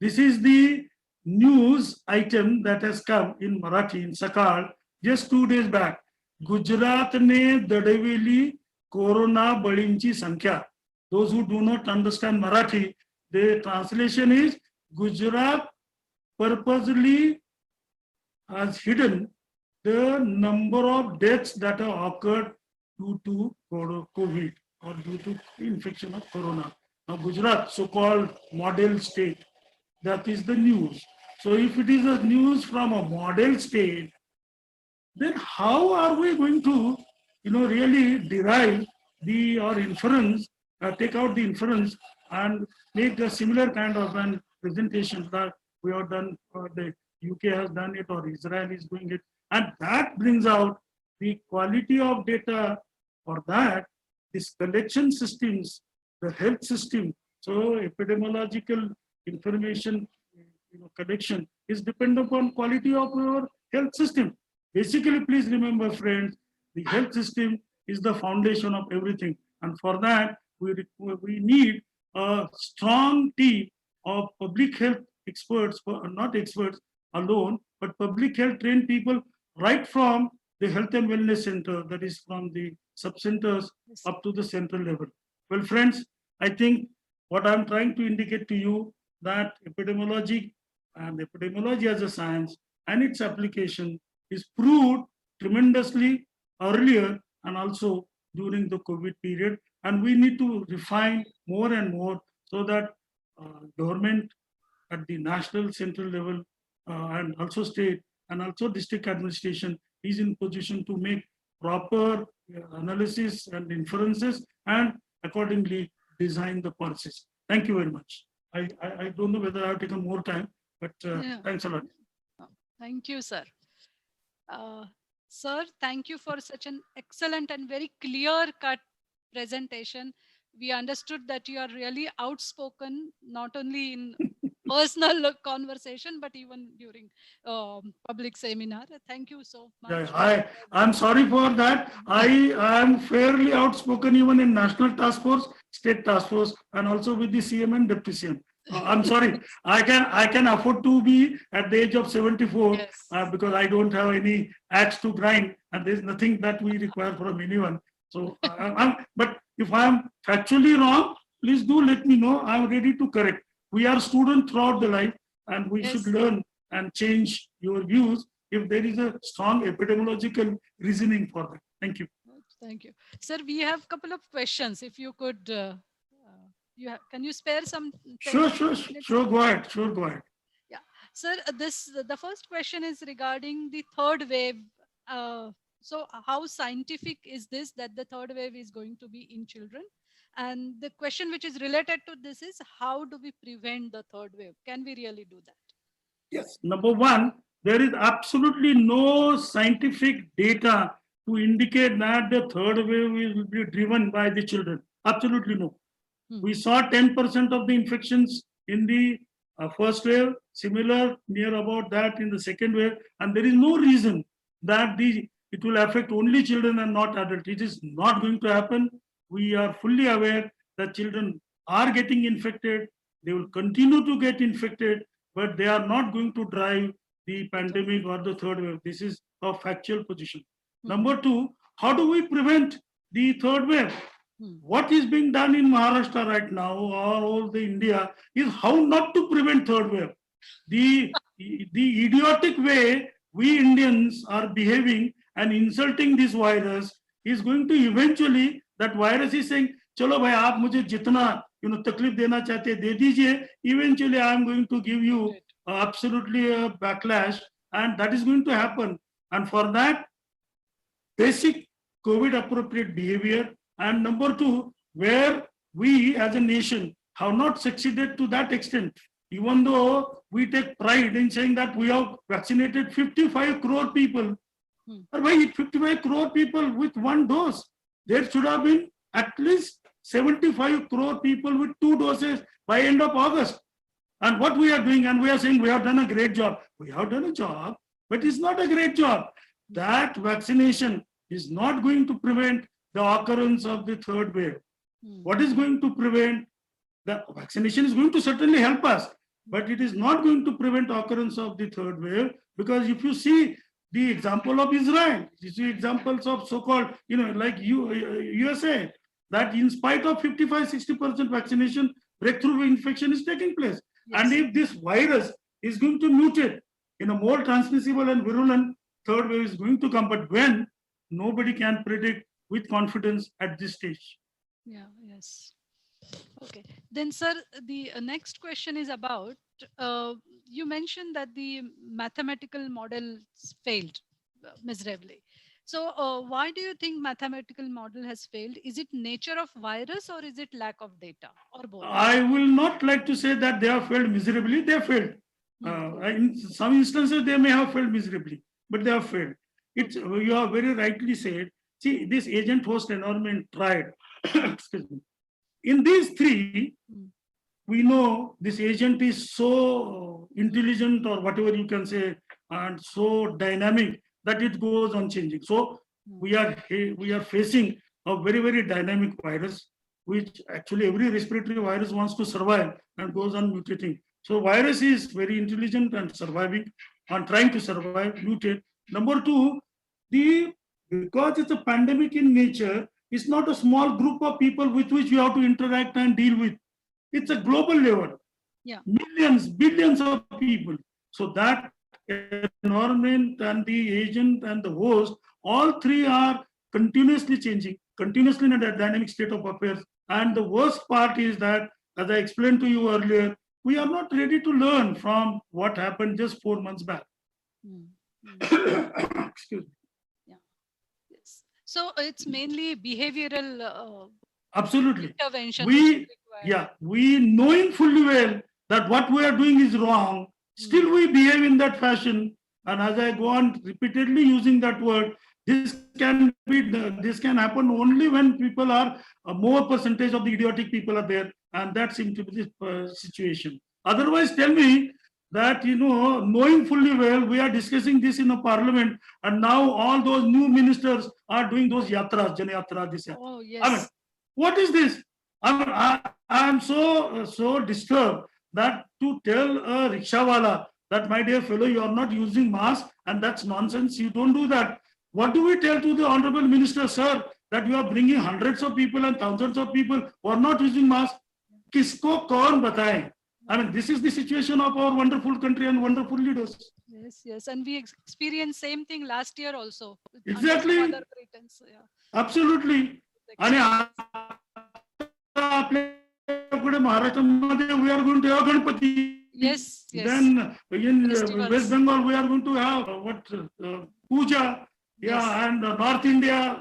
[SPEAKER 3] This is the news item that has come in Marathi, in Sakal, just 2 days back. Gujarat ne dadaveli corona balinchi sankhya. Those who do not understand Marathi, the translation is Gujarat purposely has hidden the number of deaths that have occurred due to COVID or due to infection of corona. Now, Gujarat, so-called model state, that is the news. So if it is a news from a model state, then how are we going to, really derive or inference, take out the inference and make a similar kind of an presentation that we have done, or the UK has done it, or Israel is doing it. And that brings out the quality of data for that, this collection systems, the health system. So epidemiological information collection is dependent upon quality of your health system. Basically, please remember, friends, the health system is the foundation of everything. And for that, we need a strong team of public health experts, not experts alone, but public health trained people right from the health and wellness center, that is from the sub-centers up to the central level. Well, friends, I think what I'm trying to indicate to you that epidemiology and epidemiology as a science and its application is proved tremendously earlier and also during the COVID period. And we need to refine more and more so that government at the national, central level and also state and also district administration is in position to make proper analysis and inferences and accordingly design the policies. Thank you very much. I don't know whether I've taken more time, but thanks a lot.
[SPEAKER 2] Thank you, sir. Sir, thank you for such an excellent and very clear-cut presentation. We understood that you are really outspoken, not only in personal conversation, but even during public seminar. Thank you so much.
[SPEAKER 3] Yeah, I'm sorry for that. I am fairly outspoken even in national task force, state task force, and also with the CM and deputy CM. I'm sorry. I can afford to be at the age of 74 yes. Because I don't have any axe to grind, and there's nothing that we require from anyone. So, but if I'm factually wrong, please do let me know. I'm ready to correct. We are students throughout the life, and we yes. should learn and change your views if there is a strong epidemiological reasoning for that. Thank you.
[SPEAKER 2] Thank you. Sir, we have a couple of questions. If you could, can you spare some?
[SPEAKER 3] Sure, go ahead.
[SPEAKER 2] Yeah. Sir, the first question is regarding the third wave. So how scientific is this that the third wave is going to be in children? And the question which is related to this is, how do we prevent the third wave? Can we really do that?
[SPEAKER 3] Yes. Number one, there is absolutely no scientific data to indicate that the third wave will be driven by the children. Absolutely no. We saw 10% of the infections in the first wave, similar near about that in the second wave, and there is no reason that it will affect only children and not adults. It is not going to happen. We are fully aware that children are getting infected. They will continue to get infected, but they are not going to drive the pandemic or the third wave. This is a factual position. Number two, how do we prevent the third wave? What is being done in Maharashtra right now or all the India is how not to prevent third wave. The idiotic way we Indians are behaving and insulting this virus is going to eventually, that virus is saying, chalo bhai, aap mujhe jitna taklif dena chahte de dijiye. Eventually, I am going to give you absolutely a backlash, and that is going to happen. And for that, basic COVID appropriate behavior. And number two, where we as a nation have not succeeded to that extent, even though we take pride in saying that we have vaccinated 55 crore people. Or why 55 crore people with one dose? There should have been at least 75 crore people with 2 doses by end of August. And what we are doing, and we are saying we have done a great job. We have done a job, but it's not a great job. That vaccination is not going to prevent the occurrence of the third wave. What is going to prevent? The vaccination is going to certainly help us, but it is not going to prevent occurrence of the third wave, because if you see the example of Israel, you see examples of so-called, like USA, that in spite of 55-60% vaccination, breakthrough infection is taking place. Yes. And if this virus is going to mutate in a more transmissible and virulent, third wave is going to come. But when? Nobody can predict with confidence at this stage.
[SPEAKER 2] Yeah, yes. Okay. Then, sir, the next question is about, you mentioned that the mathematical model failed miserably. So why do you think mathematical model has failed? Is it nature of virus or is it lack of data or both?
[SPEAKER 3] I will not like to say that they have failed miserably. They have failed. In some instances, they may have failed miserably, but they have failed. You have very rightly said, see, this agent host environment tried. Excuse me. In these three, we know this agent is so intelligent, or whatever you can say, and so dynamic that it goes on changing. So we are facing a very, very dynamic virus, which actually every respiratory virus wants to survive and goes on mutating. So virus is very intelligent and surviving and trying to survive, mutate. Number two, because it's a pandemic in nature, it's not a small group of people with which you have to interact and deal with. It's a global level.
[SPEAKER 2] Yeah.
[SPEAKER 3] Millions, billions of people. So that environment and the agent and the host, all three are continuously changing, continuously in a dynamic state of affairs. And the worst part is that, as I explained to you earlier, we are not ready to learn from what happened just 4 months back. Excuse me.
[SPEAKER 2] So it's mainly behavioral
[SPEAKER 3] absolutely
[SPEAKER 2] intervention.
[SPEAKER 3] We knowing fully well that what we are doing is wrong, still we behave in that fashion. And as I go on repeatedly using that word, this can happen only when people are a more percentage of the idiotic people are there, and that seems to be the situation. Otherwise, tell me that, knowing fully well, we are discussing this in a parliament, and now all those new ministers are doing those yatras, Jana Yatra, this.
[SPEAKER 2] Oh, yes.
[SPEAKER 3] I mean, what is this? I am so disturbed that to tell a rickshawala that, my dear fellow, you are not using mask, and that's nonsense. You don't do that. What do we tell to the honorable minister, sir, that you are bringing hundreds of people and thousands of people who are not using mask? Kisko kaun bataye? I mean, this is the situation of our wonderful country and wonderful leaders.
[SPEAKER 2] Yes, yes. And we experienced same thing last year also.
[SPEAKER 3] Exactly. Absolutely. And we are going to have Ganpati.
[SPEAKER 2] Yes, yes.
[SPEAKER 3] Then in
[SPEAKER 2] Festivals.
[SPEAKER 3] West Bengal, we are going to have Puja. Yeah, yes. And North India,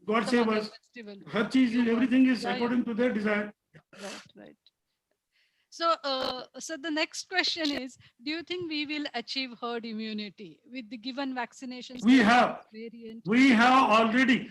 [SPEAKER 3] God save us. Everything is according to their desire.
[SPEAKER 2] Right. So, so the next question is, do you think we will achieve herd immunity with the given vaccinations?
[SPEAKER 3] We have already,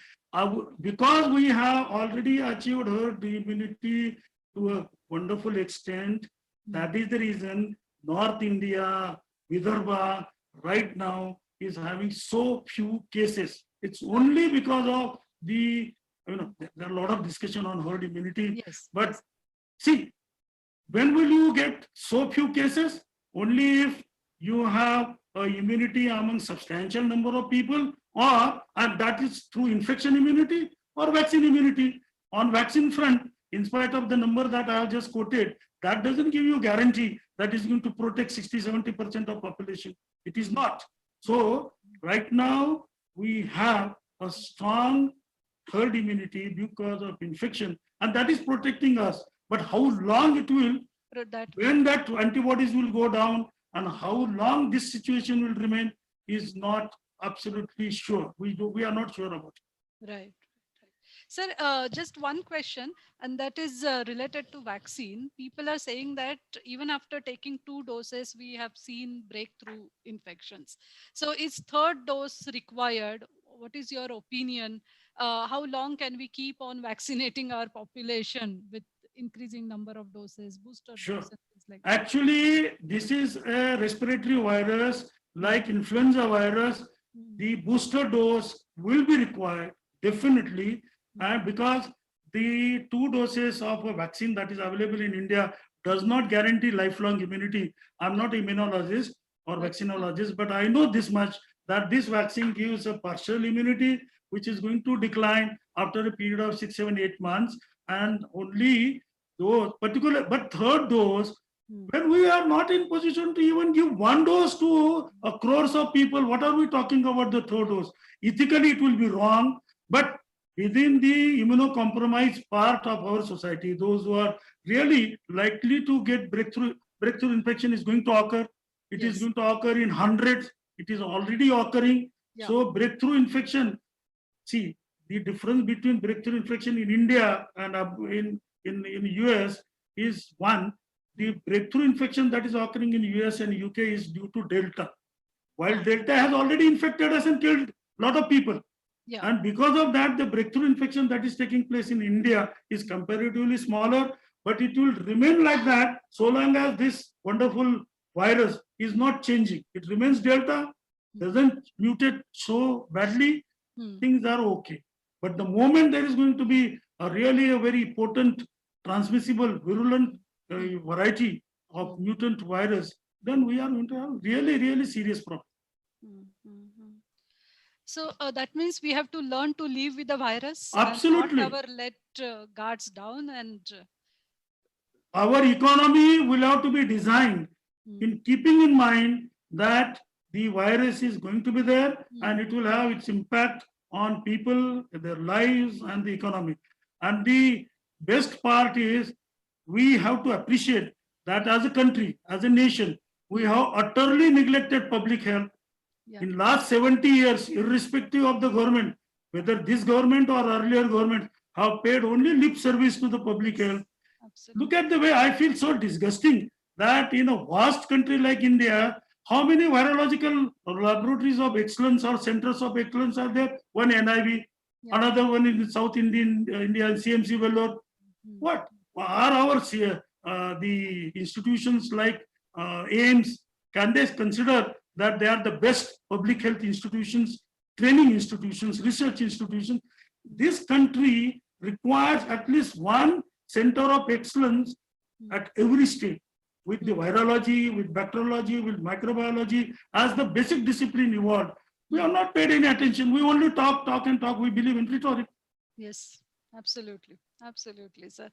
[SPEAKER 3] because we have already achieved herd immunity to a wonderful extent. That is the reason North India, Vidarbha, right now is having so few cases. It's only because of the, there are a lot of discussion on herd immunity,
[SPEAKER 2] Yes.
[SPEAKER 3] but
[SPEAKER 2] yes.
[SPEAKER 3] see, when will you get so few cases? Only if you have immunity among substantial number of people, or and that is through infection immunity or vaccine immunity. On vaccine front, in spite of the number that I have just quoted, that doesn't give you guarantee that is going to protect 60-70% of population. It is not. So right now we have a strong herd immunity because of infection, and that is protecting us. But how long it will,
[SPEAKER 2] That
[SPEAKER 3] when that antibodies will go down, and how long this situation will remain is not absolutely sure. We are not sure about it.
[SPEAKER 2] right. Sir, just one question, and that is related to vaccine. People are saying that even after taking 2 doses, we have seen breakthrough infections. So is third dose required? What is your opinion? How long can we keep on vaccinating our population with increasing number of doses, booster
[SPEAKER 3] Sure.
[SPEAKER 2] doses, things like that?
[SPEAKER 3] Actually, this is a respiratory virus like influenza virus. The booster dose will be required, definitely, and because the 2 doses of a vaccine that is available in India does not guarantee lifelong immunity. I'm not an immunologist or vaccinologist, but I know this much, that this vaccine gives a partial immunity, which is going to decline after a period of 6, 7, 8 months, and only those particular, but third dose, when we are not in position to even give 1 dose to a crores of people, what are we talking about the third dose? Ethically, it will be wrong, but within the immunocompromised part of our society, those who are really likely to get breakthrough infection is going to occur. It is
[SPEAKER 2] Yes.
[SPEAKER 3] going to occur in hundreds. It is already occurring.
[SPEAKER 2] Yeah.
[SPEAKER 3] So breakthrough infection, see, the difference between breakthrough infection in India and in US is one, the breakthrough infection that is occurring in US and UK is due to Delta. While Delta has already infected us and killed a lot of people.
[SPEAKER 2] Yeah.
[SPEAKER 3] And because of that, the breakthrough infection that is taking place in India is comparatively smaller, but it will remain like that so long as this wonderful virus is not changing. It remains Delta, doesn't mutate so badly, things are okay. But the moment there is going to be a very potent, transmissible, virulent variety of mutant virus, then we are going to have really serious problem.
[SPEAKER 2] So that means we have to learn to live with the virus.
[SPEAKER 3] Absolutely.
[SPEAKER 2] And not ever let guards down. And
[SPEAKER 3] our economy will have to be designed in keeping in mind that the virus is going to be there and it will have its impact on people, their lives and the economy. And the best part is we have to appreciate that as a country, as a nation, we have utterly neglected public health. In last 70 years, irrespective of the government, whether this government or earlier government have paid only lip service to the public health.
[SPEAKER 2] absolutely.
[SPEAKER 3] Look at the way I feel so disgusting that in a vast country like India, how many virological laboratories of excellence or centers of excellence are there? One NIV, another one in South Indian India, CMC Vellore. What are our the institutions like AIMS? Can they consider that they are the best public health institutions, training institutions, research institutions? This country requires at least one center of excellence at every state, with the virology, with bacteriology, with microbiology as the basic discipline evolved. We have not paid any attention. We only talk. We believe in rhetoric.
[SPEAKER 2] Yes, absolutely, sir.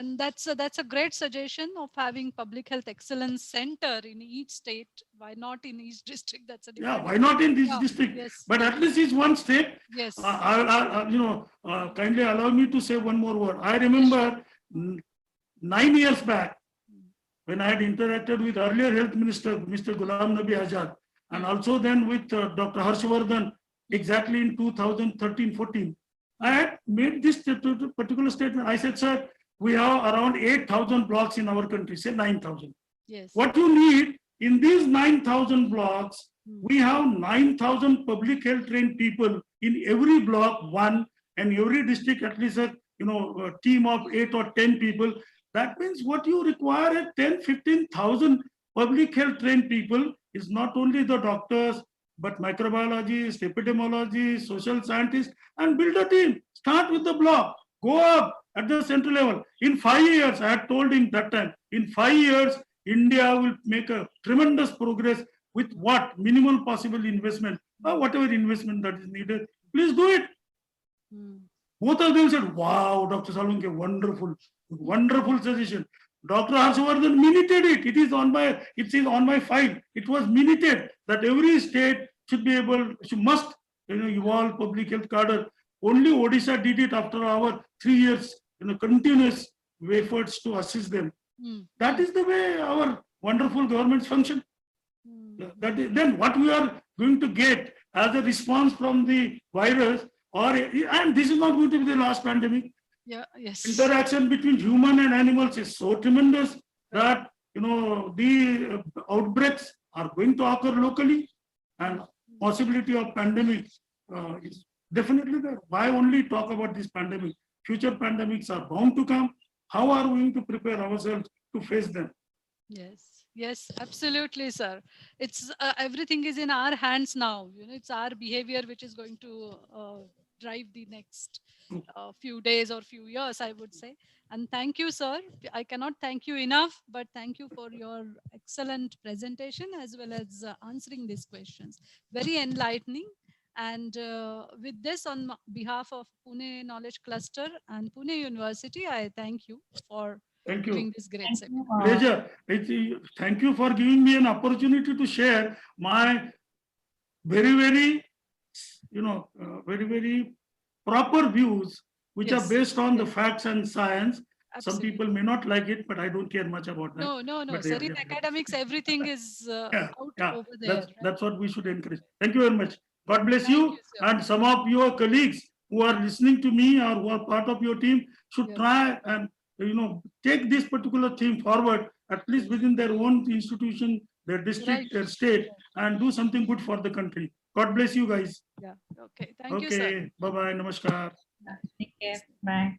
[SPEAKER 2] And that's a great suggestion of having public health excellence center in each state. Why not in each district? That's a different.
[SPEAKER 3] Why not in this district?
[SPEAKER 2] Yes.
[SPEAKER 3] But at least it's one state.
[SPEAKER 2] Yes.
[SPEAKER 3] Kindly allow me to say one more word. I remember 9 years back when I had interacted with earlier health minister, Mr. Ghulam Nabi Azad, and also then with Dr. Harshvardhan, exactly in 2013-14. I had made this particular statement. I said, sir, we have around 8,000 blocks in our country, say 9,000.
[SPEAKER 2] Yes.
[SPEAKER 3] What you need in these 9,000 blocks, we have 9,000 public health trained people in every block, one, and every district at least a team of 8 or 10 people. That means what you require at 10, 15,000 public health trained people is not only the doctors, but microbiologists, epidemiologists, social scientists, and build a team. Start with the block, go up at the central level. In 5 years, I had told him that time, in 5 years, India will make a tremendous progress with what? Minimal possible investment, or whatever investment that is needed. Please do it. Both of them said, wow, Dr. Salunke, wonderful, wonderful suggestion. Dr. Harshvardhan minuted it. It is on my file. It was minuted that every state should be able, must evolve public health cadre. Only Odisha did it after our 3 years, continuous efforts to assist them. That is the way our wonderful governments function. That is, then what we are going to get as a response from the virus, and this is not going to be the last pandemic.
[SPEAKER 2] Yeah, yes.
[SPEAKER 3] Interaction between human and animals is so tremendous that the outbreaks are going to occur locally, and possibility of pandemic is definitely there. Why only talk about this pandemic? Future pandemics are bound to come. How are we going to prepare ourselves to face them?
[SPEAKER 2] Yes, yes, absolutely, sir. It's everything is in our hands now. It's our behavior which is going to drive the next few days or few years, I would say. And thank you, sir. I cannot thank you enough, but thank you for your excellent presentation as well as answering these questions. Very enlightening. And with this, on behalf of Pune Knowledge Cluster and Pune University, I thank you for giving this great seminar.
[SPEAKER 3] Pleasure. Thank you for giving me an opportunity to share my very, very, very, very proper views, which are based on the facts and science. Absolutely. Some people may not like it, but I don't care much about that.
[SPEAKER 2] No. Sir, in academics, everything is out over there.
[SPEAKER 3] That's what we should encourage. Thank you very much. God bless you. And some of your colleagues who are listening to me or who are part of your team should try and take this particular theme forward, at least within their own institution, their district, their state, and do something good for the country. God bless you guys.
[SPEAKER 2] Yeah. Okay. Thank you, sir.
[SPEAKER 3] Bye-bye. Namaskar.
[SPEAKER 1] Take care. Bye.